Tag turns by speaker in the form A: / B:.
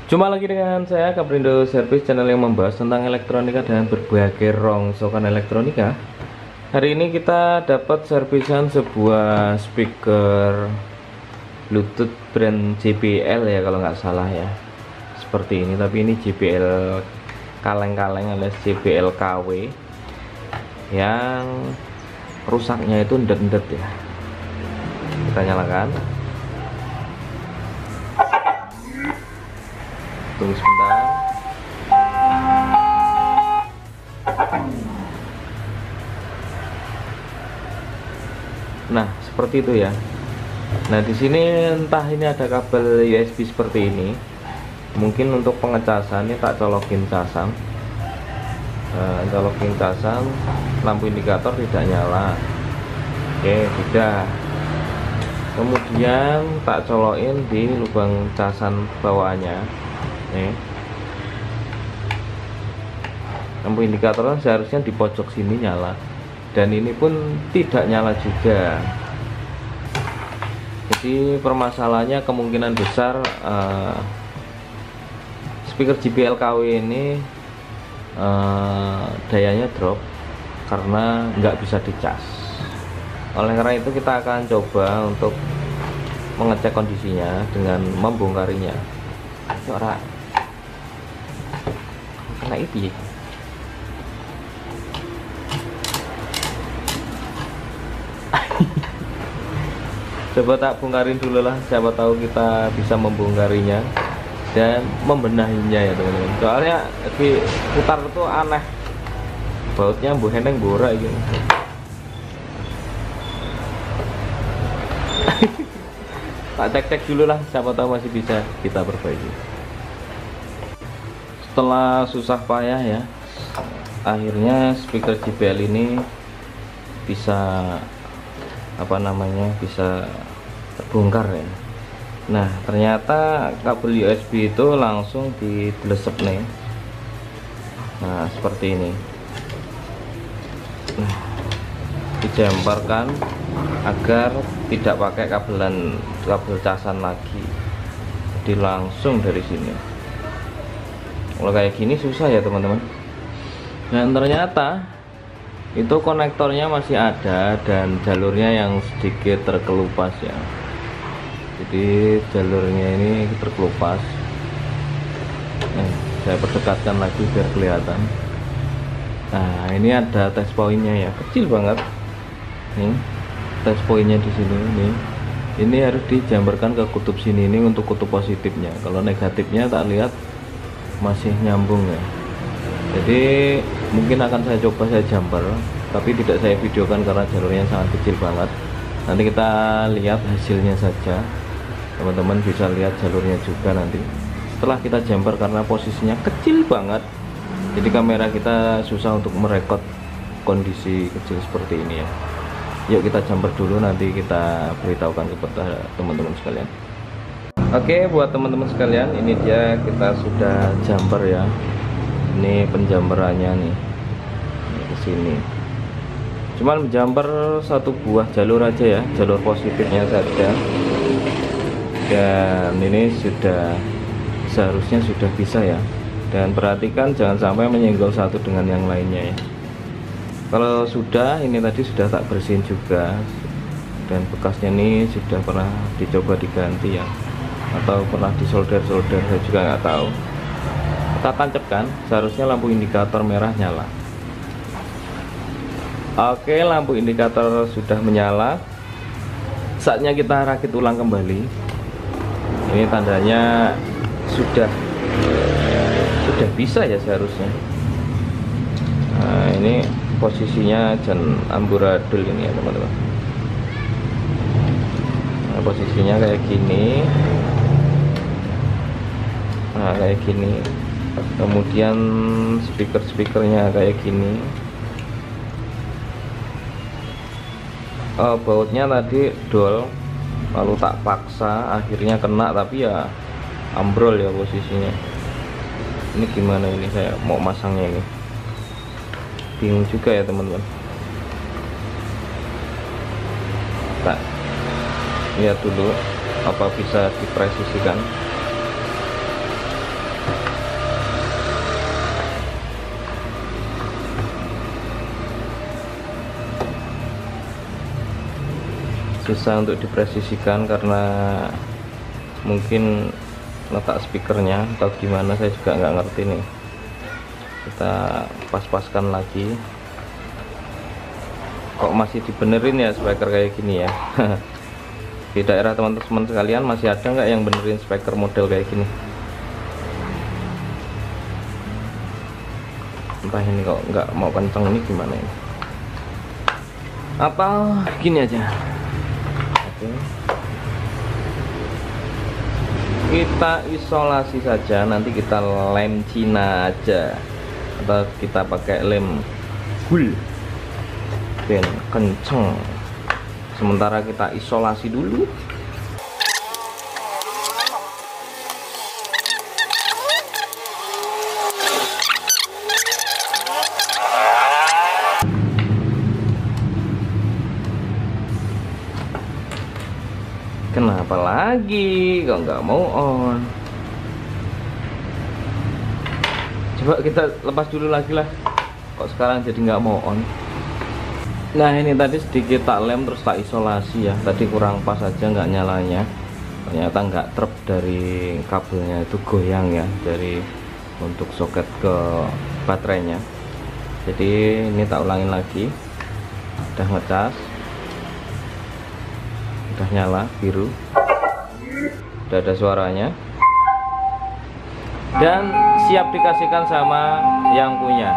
A: Jumpa lagi dengan saya Kaprindo Service, channel yang membahas tentang elektronika dan berbagai rongsokan elektronika. Hari ini kita dapat servisan sebuah speaker Bluetooth brand JBL ya, kalau nggak salah ya. Seperti ini, tapi ini JBL kaleng-kaleng alias JBL KW yang rusaknya itu ndet-ndet ya. Kita nyalakan. Tunggu sebentar. Nah, seperti itu ya. Nah, di sini entah ini ada kabel USB seperti ini. Mungkin untuk pengecasan ini tak colokin casan. Colokin casan, lampu indikator tidak nyala. Oke, tidak. Kemudian tak colokin di lubang casan bawahnya. Nih, lampu indikator seharusnya di pojok sini nyala, dan ini pun tidak nyala juga. Jadi permasalahannya kemungkinan besar speaker JBL KW ini dayanya drop karena nggak bisa dicas. Oleh karena itu kita akan coba untuk mengecek kondisinya dengan membongkarinya. Suara kena itu ya. Coba tak bongkarin dulu lah, siapa tahu kita bisa membongkarinya dan membenahinya ya teman-teman. Soalnya di putar itu aneh, bautnya bu heneng borak gitu. Tak cek-cek dulu lah, siapa tahu masih bisa kita perbaiki. Setelah susah payah ya, akhirnya speaker JBL ini bisa bisa terbongkar ya. Nah, ternyata kabel USB itu langsung didelesep nih. Nah, seperti ini. Nah, dijamparkan agar tidak pakai kabel casan lagi. Jadi langsung dari sini. Kalau kayak gini susah ya teman-teman. Dan ternyata itu konektornya masih ada dan jalurnya yang sedikit terkelupas ya. Jadi jalurnya ini terkelupas. Saya perdekatkan lagi biar kelihatan. Nah, ini ada test pointnya ya, kecil banget. Nih, test pointnya di sini nih. Ini harus dijambarkan ke kutub sini ini untuk kutub positifnya. Kalau negatifnya tak lihat masih nyambung ya. Jadi mungkin akan saya coba saya jamper, tapi tidak saya videokan karena jalurnya sangat kecil banget. Nanti kita lihat hasilnya saja, teman-teman bisa lihat jalurnya juga nanti setelah kita jamper, karena posisinya kecil banget. Jadi kamera kita susah untuk merekod kondisi kecil seperti ini ya. Yuk kita jamper dulu, nanti kita beritahukan kepada teman-teman sekalian. Oke, buat teman-teman sekalian, ini dia kita sudah jumper ya. Ini penjamperannya nih, ke sini. Cuman menjamper satu buah jalur aja ya, jalur positifnya saja. Dan ini seharusnya sudah bisa ya. Dan perhatikan jangan sampai menyenggol satu dengan yang lainnya ya. Kalau sudah, ini tadi sudah tak bersihin juga, dan bekasnya ini sudah pernah dicoba diganti ya, atau pernah disolder-solder, saya juga nggak tahu. Kita tancapkan, seharusnya lampu indikator merah nyala. Oke, lampu indikator sudah menyala. Saatnya kita rakit ulang kembali. Ini tandanya sudah bisa ya seharusnya. Nah, ini posisinya jangan amburadul ini ya teman-teman. Nah, posisinya kayak gini. Nah, kayak gini. Kemudian speakernya kayak gini. Bautnya tadi dol, lalu tak paksa akhirnya kena, tapi ya ambrol ya posisinya. Ini gimana ini, saya mau masangnya ini bingung juga ya teman-teman. Tak lihat dulu apa bisa dipresisikan. susah untuk dipresisikan karena mungkin letak speakernya atau gimana, saya juga nggak ngerti nih. Kita pas-paskan lagi. Kok masih dibenerin ya speaker kayak gini ya? Di daerah teman-teman sekalian masih ada nggak yang benerin speaker model kayak gini? Entah ini kok nggak mau kenceng, ini gimana ini? Apa gini aja? Oke. Kita isolasi saja, nanti kita lem Cina aja atau kita pakai lem gul ben kenceng. Sementara kita isolasi dulu. Kenapa lagi kok nggak mau on? Coba kita lepas dulu lagi lah. Kok sekarang jadi nggak mau on? Nah ini tadi sedikit tak lem terus tak isolasi ya. Tadi kurang pas aja nggak nyalanya. Ternyata nggak trep dari kabelnya, itu goyang ya dari untuk soket ke baterainya. Jadi ini tak ulangin lagi. Udah ngecas, udah nyala biru, udah ada suaranya dan siap dikasihkan sama yang punya.